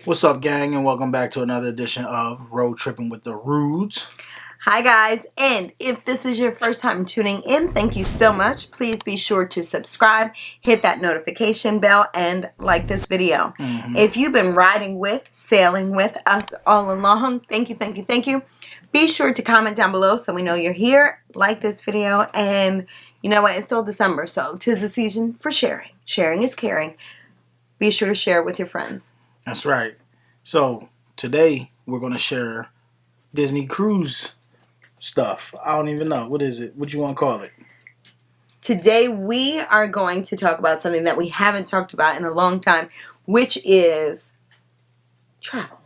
What's up, gang, and welcome back to another edition of Road Trippin' with the Rudes. Hi guys, and if this is your first time tuning in, thank you so much. Please be sure to subscribe, hit that notification bell, and like this video. If you've been riding with, sailing with us all along, thank you. Be sure to comment down below so we know you're here. Like this video, and you know what? It's still December, so 'tis the season for sharing. Sharing is caring. Be sure to share with your friends. That's right. So today we're gonna share Disney cruise stuff. I don't even know. What is it? What you want to call it? Today we are going to talk about something that we haven't talked about in a long time, which is travel.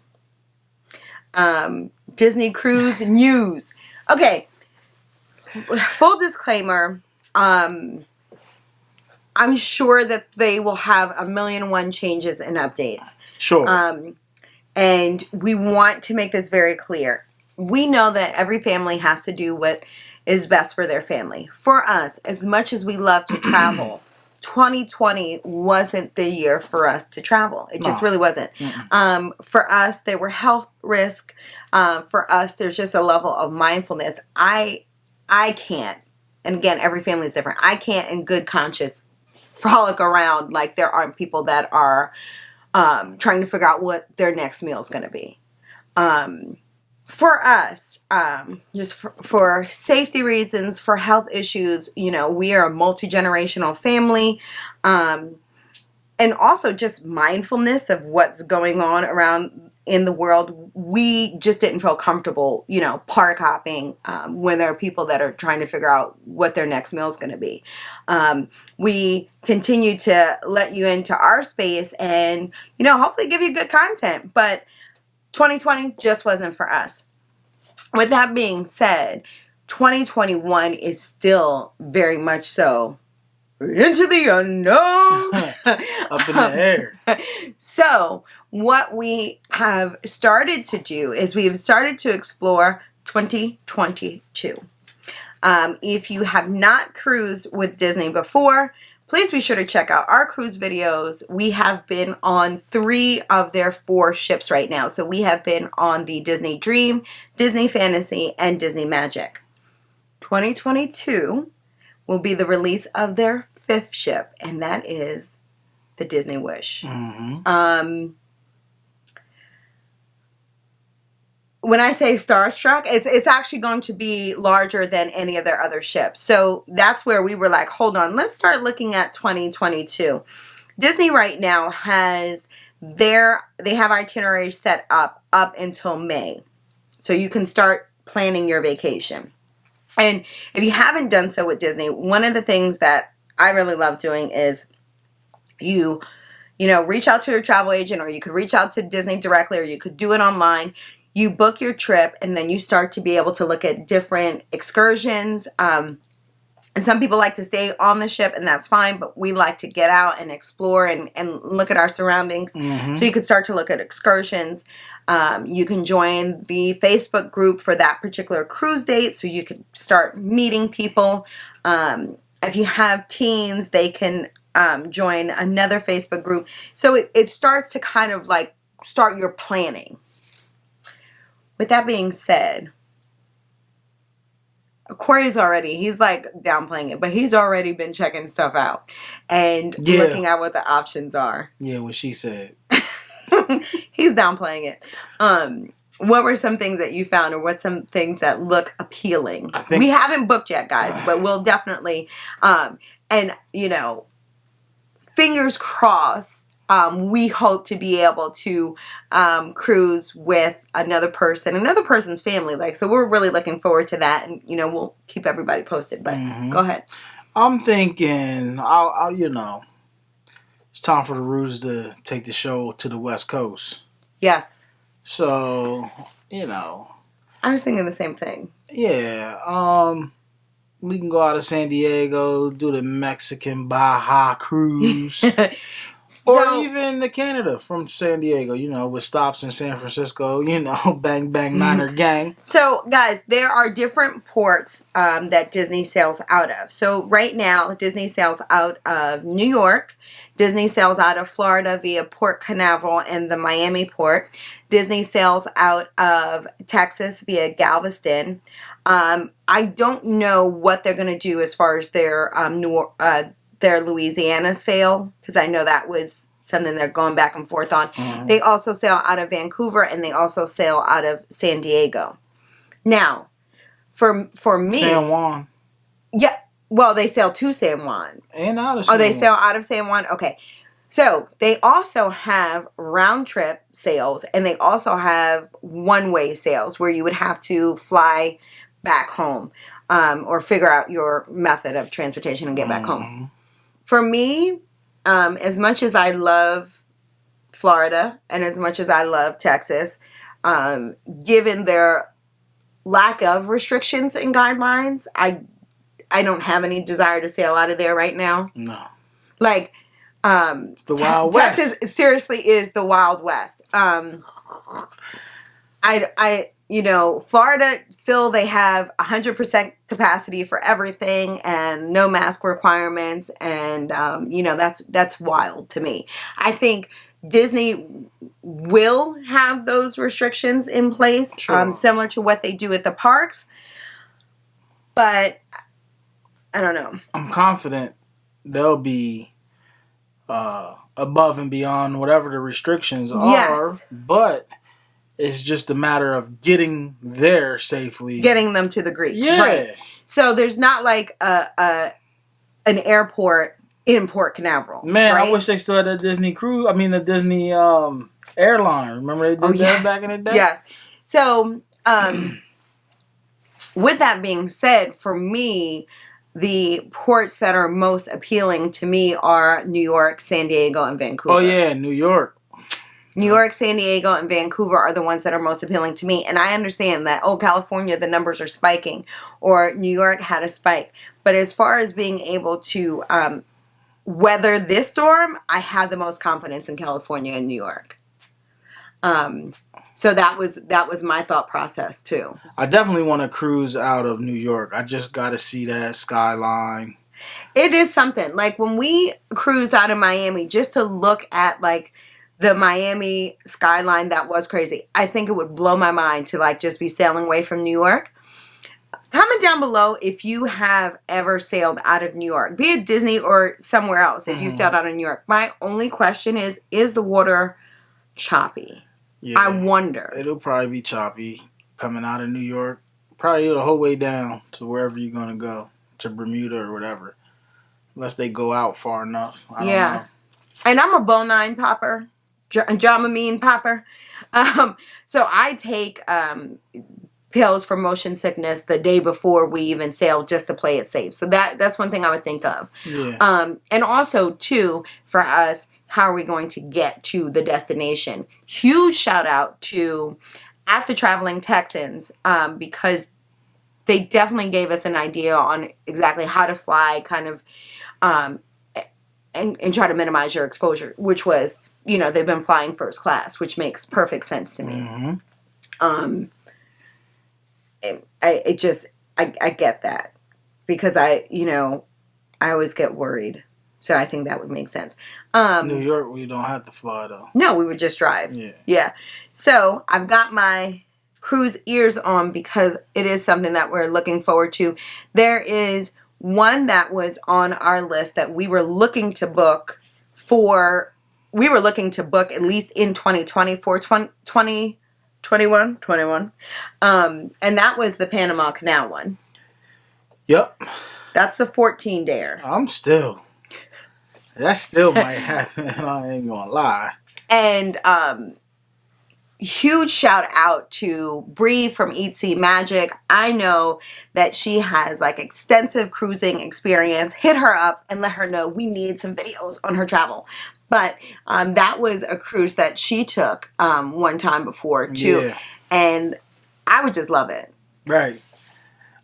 Disney cruise news. Okay, full disclaimer, I'm sure that they will have 1,000,001 changes and updates. Sure. And we want to make this very clear. We know that every family has to do what is best for their family. For us, as much as we love to travel, 2020 wasn't the year for us to travel. It just really wasn't. For us, there were health risks. For us, there's just a level of mindfulness. I can't, and again, every family is different. I can't in good conscience frolic around like there aren't people that are trying to figure out what their next meal is going to be. For us, just for safety reasons, for health issues, you know, we are a multi-generational family. And also just mindfulness of what's going on around in the world. We just didn't feel comfortable, you know, park hopping when there are people that are trying to figure out what their next meal is going to be. We continue to let you into our space and, you know, hopefully give you good content. But 2020 just wasn't for us. With that being said, 2021 is still very much so into the unknown. Up in the air. So what we have started to do is we have started to explore 2022. If you have not cruised with Disney before, please be sure to check out our cruise videos. We have been on 3 of their 4 ships right now. So we have been on the Disney Dream, Disney Fantasy, and Disney Magic. 2022 will be the release of their 5th ship, and that is the Disney Wish. When I say starstruck, it's actually going to be larger than any of their other ships. So that's where we were like, hold on, let's start looking at 2022. Disney right now has they have itineraries set up until May. So you can start planning your vacation. And if you haven't done so with Disney, one of the things that I really love doing is you know, reach out to your travel agent, or you could reach out to Disney directly, or you could do it online. You book your trip, and then you start to be able to look at different excursions. And some people like to stay on the ship, and that's fine, but we like to get out and explore and look at our surroundings. So you could start to look at excursions. You can join the Facebook group for that particular cruise date, so you can start meeting people. If you have teens, they can join another Facebook group. So it starts to kind of like start your planning. With that being said, Corey's he's like downplaying it, but he's already been checking stuff out and looking at what the options are. Yeah, what she said. He's downplaying it. What were some things that you found, or what's some things that look appealing? We haven't booked yet, guys, but we'll definitely, and you know, fingers crossed, we hope to be able to cruise with another person's family. Like, so we're really looking forward to that, and you know, we'll keep everybody posted. But go ahead. I'm thinking, I'll you know, it's time for the Rudes to take the show to the West Coast. Yes. So, you know, I was thinking the same thing. Yeah. We can go out of San Diego, do the Mexican Baja cruise. Or So, even to Canada from San Diego, with stops in San Francisco, bang, bang, Niner gang. so guys, there are different ports that Disney sails out of. So right now, Disney sails out of New York. Disney sails out of Florida via Port Canaveral and the Miami port. Disney sails out of Texas via Galveston. I don't know what they're going to do as far as their Louisiana sail, because I know that was something they're going back and forth on. Mhm. They also sail out of Vancouver, and they also sail out of San Diego. Now, for me, San Juan. yeah, well, they sail to San Juan. And out of San Oh, they Juan. sail out of San Juan? Okay. So they also have round trip sales, and they also have one-way sales where you would have to fly back home or figure out your method of transportation and get back home. For me, as much as I love Florida and as much as I love Texas, given their lack of restrictions and guidelines, I don't have any desire to sail out of there right now. No. Like, it's the Wild West. Texas seriously is the Wild West. Florida, still they have 100% capacity for everything and no mask requirements. And, that's wild to me. I think Disney will have those restrictions in place, Sure. similar to what they do at the parks. But I don't know. I'm confident they'll be above and beyond whatever the restrictions are. But it's just a matter of getting there safely. Getting them to the Greek. Yeah. Right. So there's not like an airport in Port Canaveral. Man, right? I wish they still had a Disney cruise. I mean, the Disney airline. Remember they did that back in the day? Yes. So, with that being said, for me, the ports that are most appealing to me are New York, San Diego, and Vancouver. Oh, yeah, New York. New York, San Diego, and Vancouver are the ones that are most appealing to me. And I understand that, California, the numbers are spiking, or New York had a spike. But as far as being able to weather this storm, I have the most confidence in California and New York. So that was my thought process too. I definitely want to cruise out of New York. I just got to see that skyline. It is something. Like when we cruised out of Miami, just to look at like the Miami skyline, that was crazy. I think it would blow my mind to like just be sailing away from New York. Comment down below if you have ever sailed out of New York, be it Disney or somewhere else. If you sailed out of New York, my only question is the water choppy? Yeah, I wonder. It'll probably be choppy coming out of New York. Probably the whole way down to wherever you're going to go, to Bermuda or whatever. Unless they go out far enough. I don't know. And I'm a bone-9 popper, Dramamine popper. So I take pills for motion sickness the day before we even sail just to play it safe. So that's one thing I would think of. Yeah. And also, too, for us, how are we going to get to the destination? Huge shout out to At the Traveling Texans because they definitely gave us an idea on exactly how to fly, kind of, and try to minimize your exposure, which was, they've been flying first class, which makes perfect sense to me. Mm-hmm. I get that because I always get worried. So I think that would make sense. New York, we don't have to fly though. No, we would just drive. Yeah. So I've got my cruise ears on because it is something that we're looking forward to. There is one that was on our list that we were looking to book at least in 2020 for 2021. And that was the Panama Canal one. Yep. That's the 14-dayer. That still might happen. I ain't gonna lie. And huge shout out to Bree from Eat See Magic. I know that she has like extensive cruising experience. Hit her up and let her know we need some videos on her travel. But that was a cruise that she took one time before too. Yeah. And I would just love it. Right.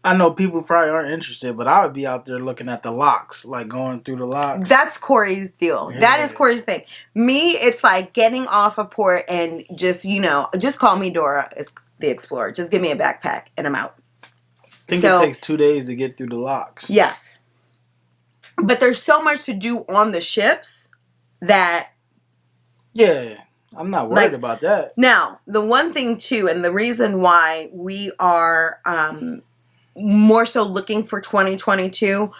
I know people probably aren't interested, but I would be out there looking at the locks, like going through the locks. That's Corey's deal. Yeah. That is Corey's thing. Me, it's like getting off a port and just, just call me Dora the Explorer. Just give me a backpack and I'm out. I think it takes 2 days to get through the locks. Yes. But there's so much to do on the ships that... Yeah. I'm not worried about that. Now, the one thing too, and the reason why we are more so looking for 2022,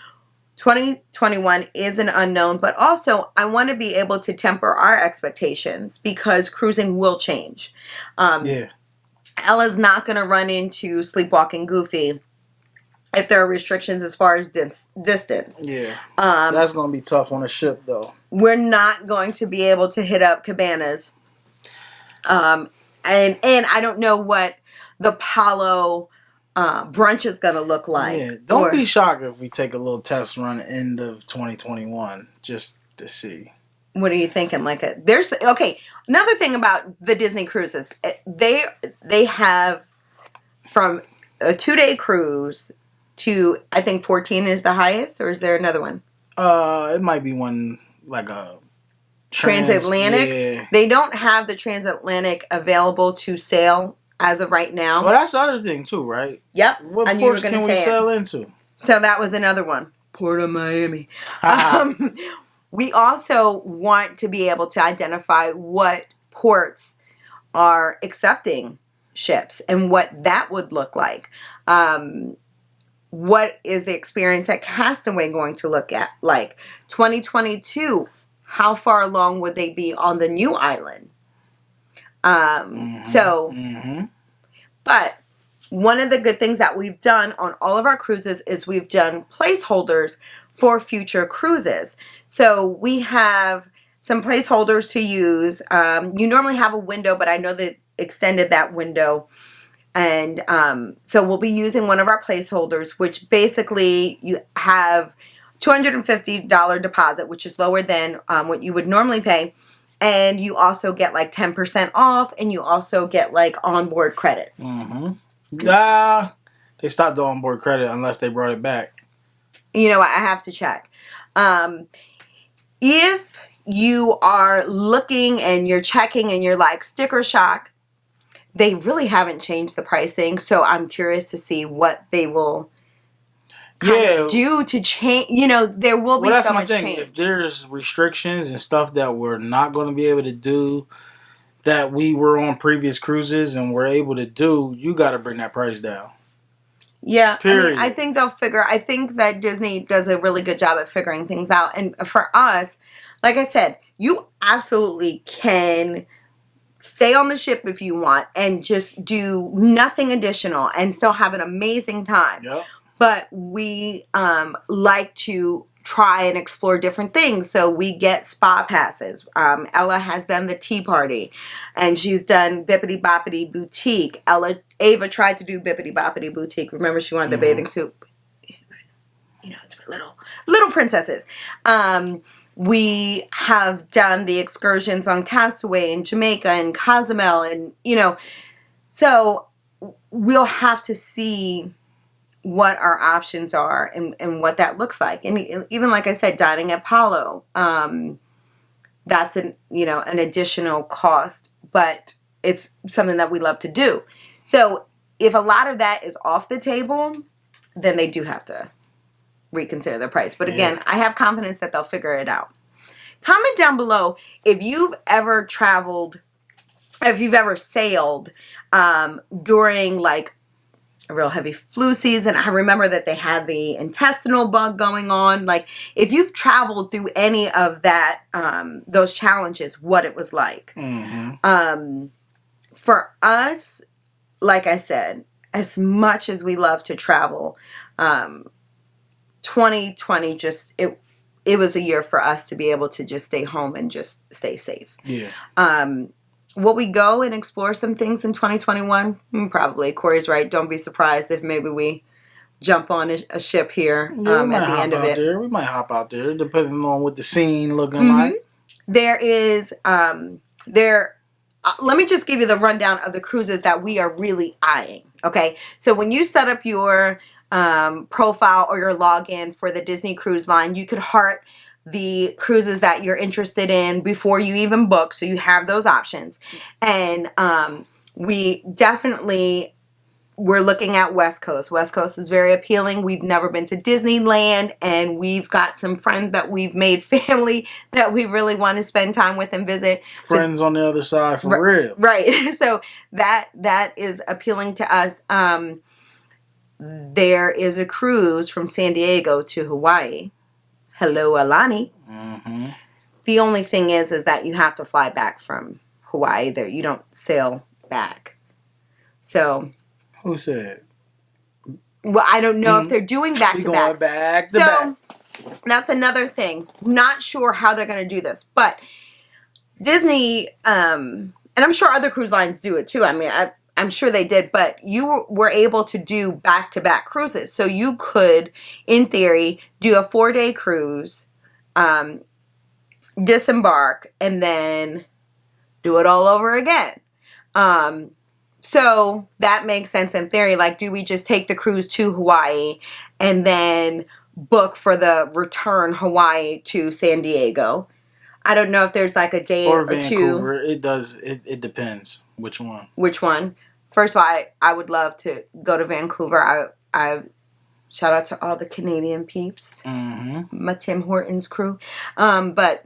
2021 is an unknown, but also I want to be able to temper our expectations because cruising will change. Ella's not going to run into Sleepwalking Goofy if there are restrictions as far as distance. Yeah. That's going to be tough on a ship, though. We're not going to be able to hit up cabanas. And I don't know what the Palo brunch is going to look like. Yeah. Don't be shocked if we take a little test run end of 2021 just to see. What are you thinking? Okay. Another thing about the Disney cruises, they have from a 2-day cruise to, I think 14 is the highest, or is there another one? It might be one like a transatlantic. Yeah. They don't have the transatlantic available to sail as of right now. Well, that's the other thing too, right? Yep. What ports can we sail into? So that was another one. Port of Miami. We also want to be able to identify what ports are accepting ships and what that would look like. What is the experience at Castaway going to look at like? 2022, how far along would they be on the new island? But one of the good things that we've done on all of our cruises is we've done placeholders for future cruises. So we have some placeholders to use. You normally have a window, but I know they extended that window. And so we'll be using one of our placeholders, which basically you have $250 deposit, which is lower than what you would normally pay. And you also get like 10% off, and you also get like onboard credits. They stopped the onboard credit unless they brought it back. You know, I have to check. If you are looking and you're checking and you're like sticker shock, they really haven't changed the pricing. So I'm curious to see what they will do to change. You know, there will be so much change. If there's restrictions and stuff that we're not going to be able to do that we were on previous cruises and we're able to do, you got to bring that price down. Yeah, period. I think they'll figure. I think that Disney does a really good job at figuring things out. And for us, like I said, you absolutely can stay on the ship if you want and just do nothing additional and still have an amazing time. Yep. But we like to try and explore different things. So we get spa passes. Ella has done the tea party, and she's done Bippity Boppity Boutique. Ava tried to do Bippity Boppity Boutique. Remember, she wanted the bathing suit. You know, it's for little princesses. We have done the excursions on Castaway in Jamaica and Cozumel, and so we'll have to see what our options are and what that looks like. And even like I said, dining at Palo, that's an additional cost, but it's something that we love to do. So if a lot of that is off the table, then they do have to reconsider the price. But again, I have confidence that they'll figure it out. Comment down below if you've ever traveled, if you've ever sailed during like a real heavy flu season. I remember that they had the intestinal bug going on. Like, if you've traveled through any of that, those challenges, what it was like. For us, like I said, as much as we love to travel, 2020 just, it was a year for us to be able to just stay home and just stay safe. Yeah. Will we go and explore some things in 2021? Probably. Corey's right. Don't be surprised if maybe we jump on a ship here at the end of it. We might hop out there, depending on what the scene looking like. There is, let me just give you the rundown of the cruises that we are really eyeing. Okay. So when you set up your profile or your login for the Disney Cruise Line. You could heart the cruises that you're interested in before you even book, so you have those options. And we definitely we're looking at West Coast. West Coast is very appealing. We've never been to Disneyland, and we've got some friends that we've made family that we really want to spend time with and visit. Friends on the other side, for real. Right. So that is appealing to us. There is a cruise from San Diego to Hawaii. Hello, Alani. Mm-hmm. The only thing is that you have to fly back from Hawaii. There, you don't sail back. So. Who said? Well, I don't know if they're doing back-to-back. Back to back. That's another thing. Not sure how they're going to do this. But Disney, and I'm sure other cruise lines do it too. I mean, I'm sure they did. But you were able to do back-to-back cruises. So you could, in theory, do a 4-day cruise, disembark, and then do it all over again. So that makes sense in theory. Like, do we just take the cruise to Hawaii and then book for the return Hawaii to San Diego? I don't know if there's like a day or Vancouver. two. It does. It depends. Which one? Which one? First of all, I would love to go to Vancouver. I shout out to all the Canadian peeps. Mm-hmm. My Tim Hortons crew. But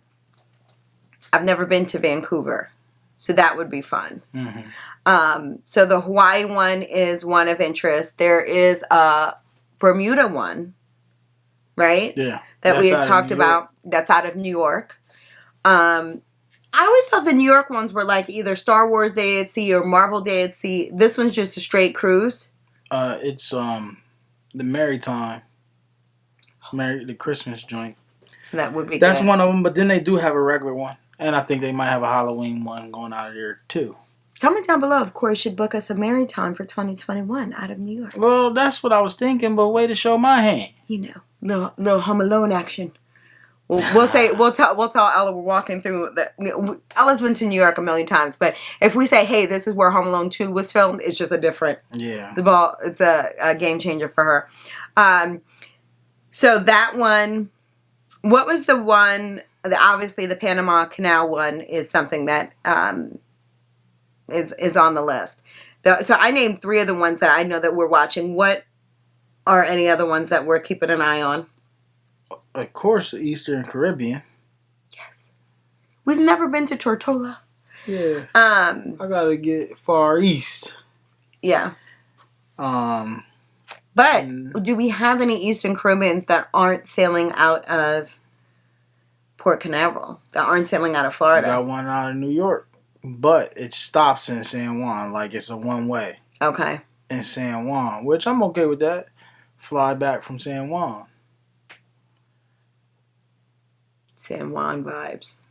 I've never been to Vancouver. So that would be fun. Mm-hmm. So the Hawaii one is one of interest. There is a Bermuda one, right? Yeah. That we had talked about. That's out of New York. I always thought the New York ones were like either Star Wars Day at Sea or Marvel Day at Sea. This one's just a straight cruise. It's the Maritime. The Christmas joint. So that would be That's good. one of them, but then they do have a regular one. And I think they might have a Halloween one going out of there, too. Comment down below if Corey should book us a Maritime for 2021 out of New York. Well, that's what I was thinking, but way to show my hand. You know, little Home Alone action. We'll tell Ella we're walking through. Ella's been to New York a million times, but if we say, hey, this is where Home Alone 2 was filmed, it's just a different. Yeah. It's a game changer for her. So that one, what was the one? Obviously, the Panama Canal one is something that is on the list. So I named 3 of the ones that I know that we're watching. What are any other ones that we're keeping an eye on? Of course, the Eastern Caribbean. Yes. We've never been to Tortola. Yeah. I gotta get Far East. Yeah. But do we have any Eastern Caribbeans that aren't sailing out of Port Canaveral, that aren't sailing out of Florida? I got one out of New York, but it stops in San Juan, like it's a one-way. Okay. In San Juan, which I'm okay with that. Fly back from San Juan. San Juan vibes.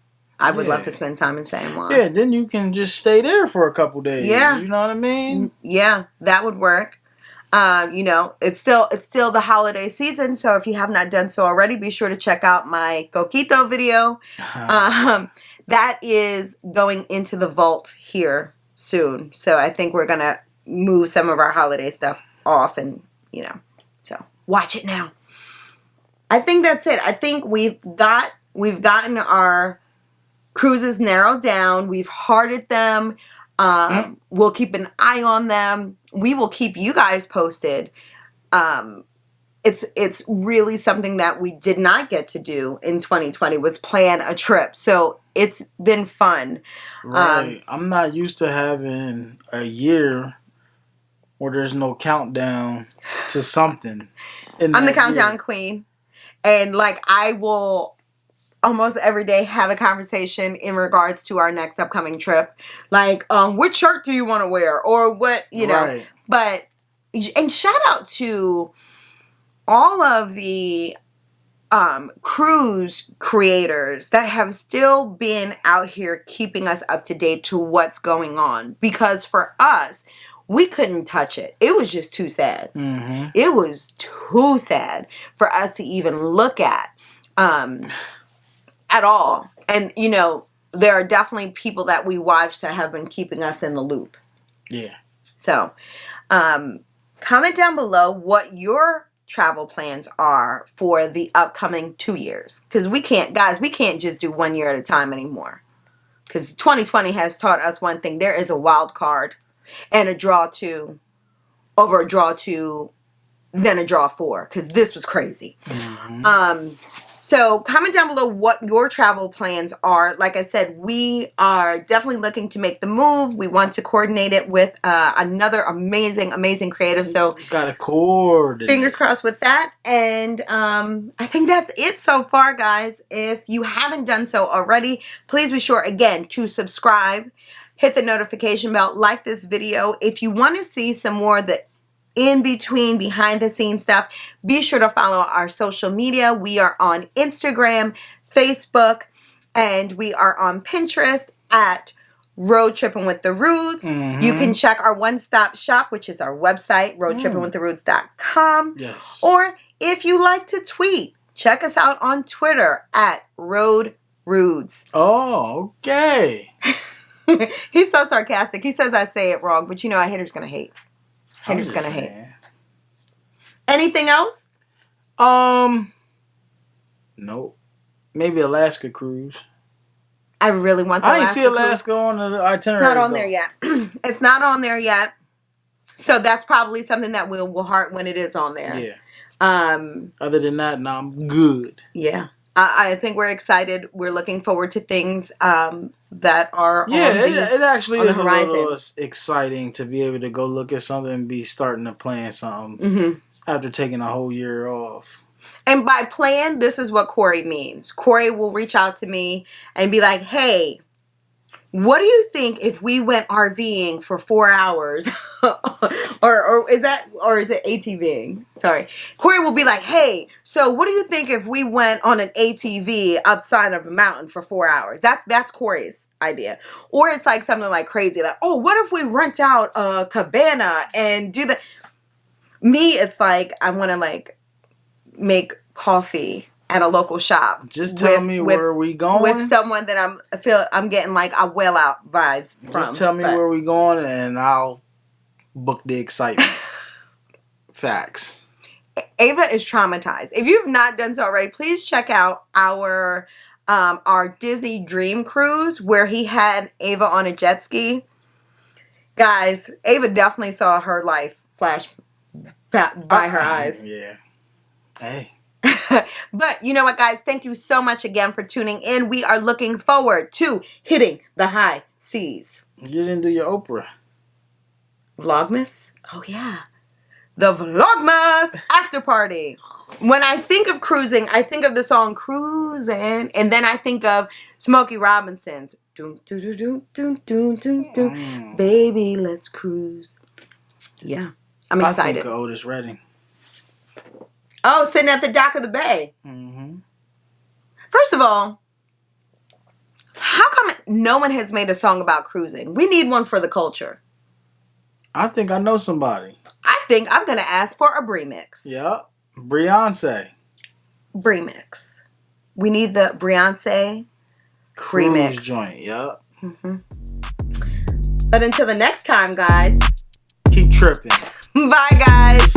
I would love to spend time in San Juan. Yeah, then you can just stay there for a couple days. Yeah. You know what I mean? Yeah, that would work. It's still the holiday season, so if you have not done so already, be sure to check out my Coquito video. That is going into the vault here soon. So I think we're gonna move some of our holiday stuff off, and so watch it now. I think that's it. I think we've gotten our cruises narrowed down. We've hearted them. We'll keep an eye on them. We will keep you guys posted. It's really something that we did not get to do in 2020 was plan a trip. So it's been fun. Right. I'm not used to having a year where there's no countdown to something. I'm the countdown queen. And I will almost every day have a conversation in regards to our next upcoming trip. Which shirt do you want to wear? Or what, Right. But, and shout out to all of the cruise creators that have still been out here keeping us up to date to what's going on. Because for us, we couldn't touch it. It was just too sad. Mm-hmm. It was too sad for us to even look at all. And, there are definitely people that we watch that have been keeping us in the loop. Yeah. So, comment down below what your travel plans are for the upcoming 2 years. Because we can't just do 1 year at a time anymore. Because 2020 has taught us one thing. There is a wild card and a draw 2 over a draw 2 than a draw 4. Because this was crazy. Mm-hmm. So comment down below what your travel plans are. Like I said, we are definitely looking to make the move. We want to coordinate it with another amazing creative. So gotta coordinate. Fingers crossed with that. And I think that's it so far, guys. If you haven't done so already, please be sure again to subscribe, hit the notification bell, like this video. If you want to see some more of the in between, behind the scenes stuff, be sure to follow our social media. We are on Instagram, Facebook, and we are on Pinterest at Road Trippin' with the Roots. Mm-hmm. You can check our one-stop shop, which is our website, roadtrippinwiththeroots.com. Yes. Or if you like to tweet, check us out on Twitter at Road Roots. Oh, okay. He's so sarcastic. He says I say it wrong, but you know, a hater's gonna hate. Hater's gonna hate. Anything else? Nope. Maybe Alaska cruise. I really want the I didn't see Alaska on the itinerary. It's not on there yet. It's not on there yet. So that's probably something that we'll heart when it is on there. Yeah. Other than that, no, I'm good. Yeah. I think we're excited. We're looking forward to things that are it actually is a little exciting to be able to go look at something and be starting to plan something after taking a whole year off. And by plan, this is what Corey means. Corey will reach out to me and be like, hey, what do you think if we went RVing for 4 hours? or is it ATVing? Sorry. Corey will be like, hey, so what do you think if we went on an ATV upside of a mountain for 4 hours? That's Corey's idea. Or it's like something like crazy, like, oh, what if we rent out a cabana and do the... Me, it's like, I want to like make coffee at a local shop. Just tell me where we going with someone that I'm getting like a well out vibes from. Just tell me where we going and I'll book the excitement. Facts. Ava is traumatized. If you've not done so already, please check out our Disney Dream Cruise where he had Ava on a jet ski. Guys, Ava definitely saw her life flash by her eyes. Yeah. Hey. But you know what, guys? Thank you so much again for tuning in. We are looking forward to hitting the high seas. You didn't do your Oprah. Vlogmas? Oh, yeah. The Vlogmas after party. When I think of cruising, I think of the song Cruising. And then I think of Smokey Robinson's doom, doom, doom, doom, doom, doom, doom. Baby, let's cruise. Yeah. I'm excited. I think of Otis Redding. Oh, sitting at the dock of the bay. Mm-hmm. First of all, how come no one has made a song about cruising? We need one for the culture. I think I know somebody. I think I'm going to ask for a Bremix. Yep. Beyonce. Bremix. We need the Beyonce Bremix joint. Yep. Mm-hmm. But until the next time, guys. Keep tripping. Bye, guys.